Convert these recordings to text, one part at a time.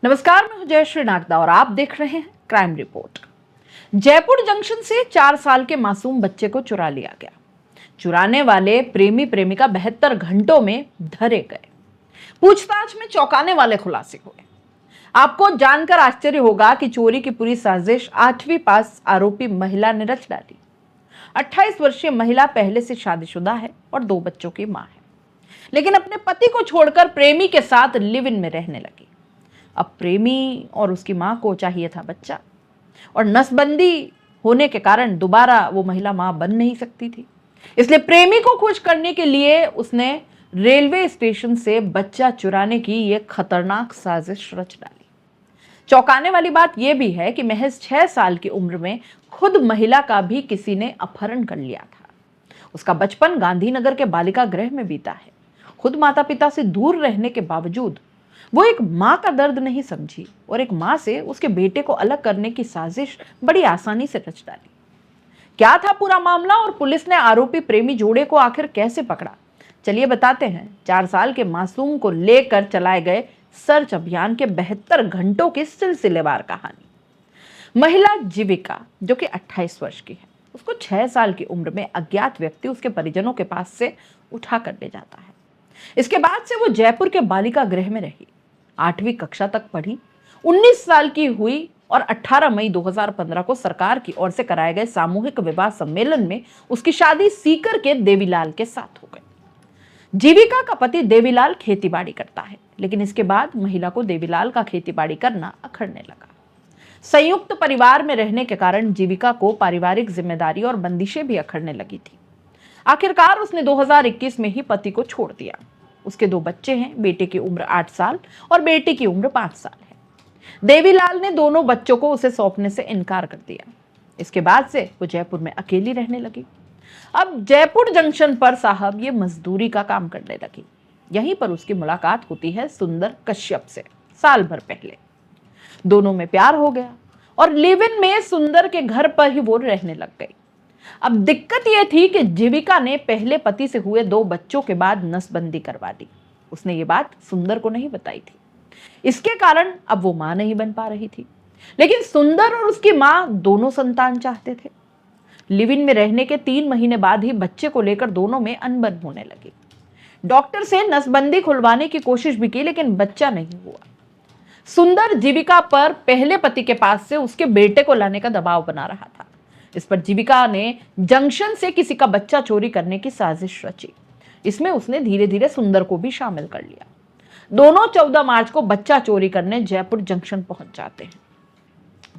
नमस्कार, मैं हूं जयश्री नागदा और आप देख रहे हैं क्राइम रिपोर्ट। जयपुर जंक्शन से 4 साल के मासूम बच्चे को चुरा लिया गया। चुराने वाले प्रेमी प्रेमिका 72 घंटों में धरे गए। पूछताछ में चौंकाने वाले खुलासे हुए। आपको जानकर आश्चर्य होगा कि चोरी की पूरी साजिश 8वीं पास आरोपी महिला ने रच डाली। 28 वर्षीय महिला पहले से शादीशुदा है और 2 बच्चों की मां है, लेकिन अपने पति को छोड़कर प्रेमी के साथ लिव इन में रहने लगी। अब प्रेमी और उसकी मां को चाहिए था बच्चा, और नसबंदी होने के कारण दोबारा वो महिला मां बन नहीं सकती थी। इसलिए प्रेमी को खुश करने के लिए उसने रेलवे स्टेशन से बच्चा चुराने की ये खतरनाक साजिश रच डाली। चौंकाने वाली बात यह भी है कि महज 6 साल की उम्र में खुद महिला का भी किसी ने अपहरण कर लिया था। उसका बचपन गांधीनगर के बालिका गृह में बीता है। खुद माता पिता से दूर रहने के बावजूद वो एक मां का दर्द नहीं समझी और एक मां से उसके बेटे को अलग करने की साजिश बड़ी आसानी से रच डाली। क्या था पूरा मामला और पुलिस ने आरोपी प्रेमी जोड़े को आखिर कैसे पकड़ा, चलिए बताते हैं। 4 साल के मासूम को लेकर चलाए गए सर्च अभियान के 72 घंटों की सिलसिलेवार कहानी। महिला जीविका, जो कि 28 वर्ष की है, उसको 6 साल की उम्र में अज्ञात व्यक्ति उसके परिजनों के पास से उठा कर ले जाता है। इसके बाद से वो जयपुर के बालिका गृह में रही, 8वीं कक्षा तक पढ़ी, 19 साल की हुई और 18 मई 2015 को सरकार की ओर से कराए गए सामूहिक विवाह सम्मेलन में उसकी शादी सीकर के देवीलाल के साथ हो गई। जीविका का पति देवीलाल खेतीबाड़ी करता है, लेकिन इसके बाद महिला को देवीलाल का खेतीबाड़ी करना अखरने लगा। संयुक्त परिवार में रहने के कारण जीविका को पारिवारिक जिम्मेदारी और बंदिशें भी अखरने लगी थी। आखिरकार उसने 2021 में ही पति को छोड़ दिया। उसके 2 बच्चे हैं, बेटे की उम्र 8 साल और बेटी की उम्र 5 साल है। देवीलाल ने दोनों बच्चों को उसे सौंपने से इनकार कर दिया। इसके बाद से वो जयपुर में अकेली रहने लगी। अब जयपुर जंक्शन पर साहब ये मजदूरी का काम करने लगी। यहीं पर उसकी मुलाकात होती है सुंदर कश्यप से साल भर पहले। दोनों में प्यार हो गया और लिव इन में सुंदर के घर पर ही वो रहने लग गई। अब दिक्कत यह थी कि जीविका ने पहले पति से हुए 2 बच्चों के बाद नसबंदी करवा दी। उसने ये बात सुंदर को नहीं बताई थी। इसके कारण अब वो मां नहीं बन पा रही थी, लेकिन सुंदर और उसकी मां दोनों संतान चाहते थे। लिव इन में रहने के 3 महीने बाद ही बच्चे को लेकर दोनों में अनबन होने लगी। डॉक्टर से नसबंदी खुलवाने की कोशिश भी की, लेकिन बच्चा नहीं हुआ। सुंदर जीविका पर पहले पति के पास से उसके बेटे को लाने का दबाव बना रहा था। इस पर जीविका ने जंक्शन से किसी का बच्चा चोरी करने की साजिश रची। इसमें उसने धीरे धीरे सुंदर को भी शामिल कर लिया। दोनों 14 मार्च को बच्चा चोरी करने जयपुर जंक्शन पहुंच जाते हैं।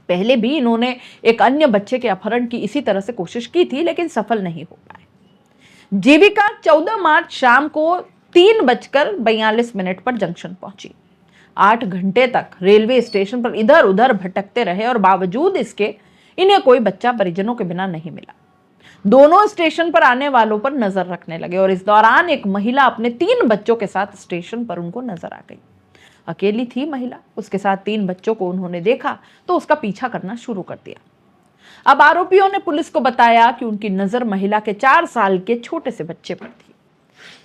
पहले भी इन्होंने एक अन्य बच्चे के अपहरण की इसी तरह से कोशिश की थी, लेकिन सफल नहीं हो पाए। जीविका 14 मार्च शाम को 3:42 पर जंक्शन पहुंची। 8 घंटे तक रेलवे स्टेशन पर इधर उधर भटकते रहे और बावजूद इसके इन्हें कोई बच्चा परिजनों के बिना नहीं मिला। दोनों स्टेशन पर आने वालों पर नजर रखने लगे और इस दौरान एक महिला अपने 3 बच्चों के साथ स्टेशन पर उनको नजर आ गई। अकेली थी महिला, उसके साथ 3 बच्चों को उन्होंने देखा तो उसका पीछा करना शुरू कर दिया। अब आरोपियों ने पुलिस को बताया कि उनकी नजर महिला के 4 साल के छोटे से बच्चे पर थी।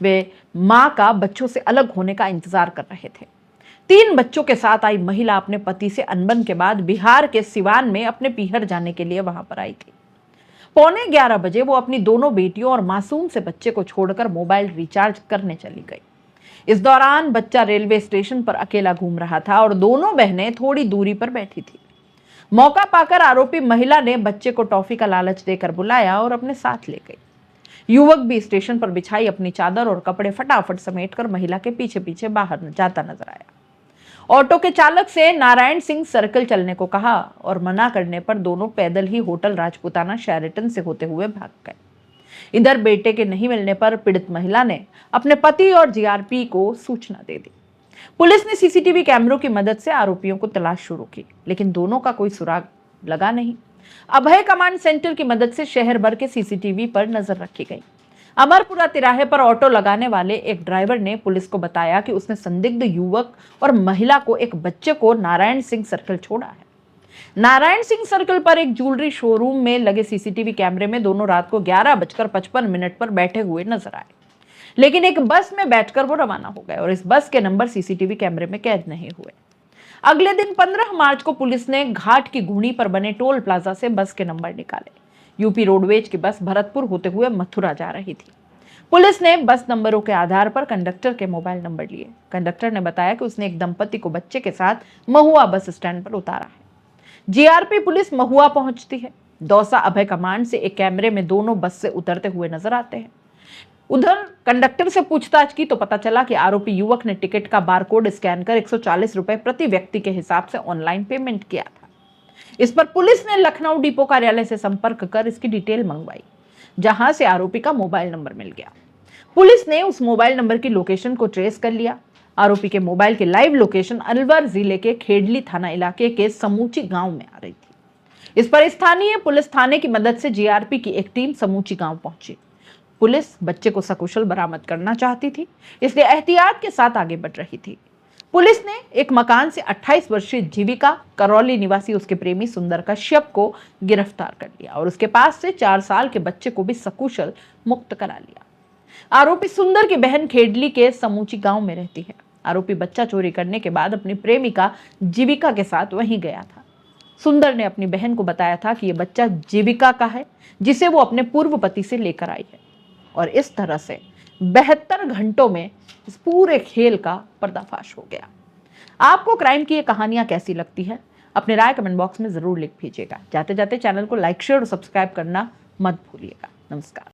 वे मां का बच्चों से अलग होने का इंतजार कर रहे थे। 3 बच्चों के साथ आई महिला अपने पति से अनबन के बाद बिहार के सिवान में अपने पीहर जाने के लिए वहां पर आई थी। 11:15 वो अपनी दोनों बेटियों और मासूम से बच्चे को छोड़कर मोबाइल रिचार्ज करने चली गई। इस दौरान बच्चा रेलवे स्टेशन पर अकेला घूम रहा था और दोनों बहनें थोड़ी दूरी पर बैठी थी। मौका पाकर आरोपी महिला ने बच्चे को टॉफी का लालच देकर बुलाया और अपने साथ ले गई। युवक भी स्टेशन पर बिछाई अपनी चादर और कपड़े फटाफट समेटकर महिला के पीछे पीछे बाहर जाता नजर आया। ऑटो के चालक से नारायण सिंह सर्कल चलने को कहा और मना करने पर दोनों पैदल ही होटल राजपूताना शेरेटन से होते हुए भाग गए। इधर बेटे के नहीं मिलने पर पीड़ित महिला ने अपने पति और जीआरपी को सूचना दे दी। पुलिस ने सीसीटीवी कैमरों की मदद से आरोपियों को तलाश शुरू की, लेकिन दोनों का कोई सुराग लगा नहीं। अभय कमांड सेंटर की मदद से शहर भर के सीसीटीवी पर नजर रखी गई। अमरपुरा तिराहे पर ऑटो लगाने वाले एक ड्राइवर ने पुलिस को बताया कि उसने संदिग्ध युवक और महिला को एक बच्चे को नारायण सिंह सर्कल छोड़ा है। नारायण सिंह सर्कल पर एक ज्वेलरी शोरूम में लगे सीसीटीवी कैमरे में दोनों रात को 11:55 पर बैठे हुए नजर आए, लेकिन एक बस में बैठकर वो रवाना हो गए और इस बस के नंबर सीसीटीवी कैमरे में कैद नहीं हुए। अगले दिन 15 मार्च को पुलिस ने घाट की घूनी पर बने टोल प्लाजा से बस के नंबर निकाले। यूपी रोडवेज की बस भरतपुर होते हुए मथुरा जा रही थी। पुलिस ने बस नंबरों के आधार पर कंडक्टर के मोबाइल नंबर लिए। कंडक्टर ने बताया कि उसने एक दंपति को बच्चे के साथ महुआ बस स्टैंड पर उतारा है। जीआरपी पुलिस महुआ पहुंचती है। दौसा अभय कमांड से एक कैमरे में दोनों बस से उतरते हुए नजर आते हैं। उधर कंडक्टर से पूछताछ की तो पता चला कि आरोपी युवक ने टिकट का बारकोड स्कैन कर 140 रुपए प्रति व्यक्ति के हिसाब से ऑनलाइन पेमेंट किया था। इस पर पुलिस ने लखनऊ डिपो कार्यालय से संपर्क कर इसकी डिटेल मंगवाई, जहां से आरोपी का मोबाइल नंबर मिल गया। पुलिस ने उस मोबाइल नंबर की लोकेशन को ट्रेस कर लिया। आरोपी के मोबाइल की लाइव लोकेशन अलवर जिले के खेडली थाना इलाके के समूची गांव में आ रही थी। इस पर स्थानीय पुलिस थाने की मदद से जीआरपी की एक टीम समूची गांव पहुंची। पुलिस बच्चे को सकुशल बरामद करना चाहती थी, इसलिए एहतियात के साथ आगे बढ़ रही थी। पुलिस ने एक मकान से 28 वर्षीय जीविका करौली निवासी उसके प्रेमी सुंदर कश्यप को गिरफ्तार कर लिया और उसके पास से 4 साल के बच्चे को भी सकुशल मुक्त करा लिया। आरोपी सुंदर की बहन खेडली के समूची गांव में रहती है। आरोपी बच्चा चोरी करने के बाद अपनी प्रेमिका जीविका के साथ वहीं गया था। सुंदर ने अपनी बहन को बताया था कि यह बच्चा जीविका का है, जिसे वो अपने पूर्व पति से लेकर आई है। और इस तरह से 72 घंटों में इस पूरे खेल का पर्दाफाश हो गया। आपको क्राइम की ये कहानियां कैसी लगती है? अपने राय कमेंट बॉक्स में जरूर लिख दीजिएगा। जाते जाते चैनल को लाइक, शेयर और सब्सक्राइब करना मत भूलिएगा। नमस्कार।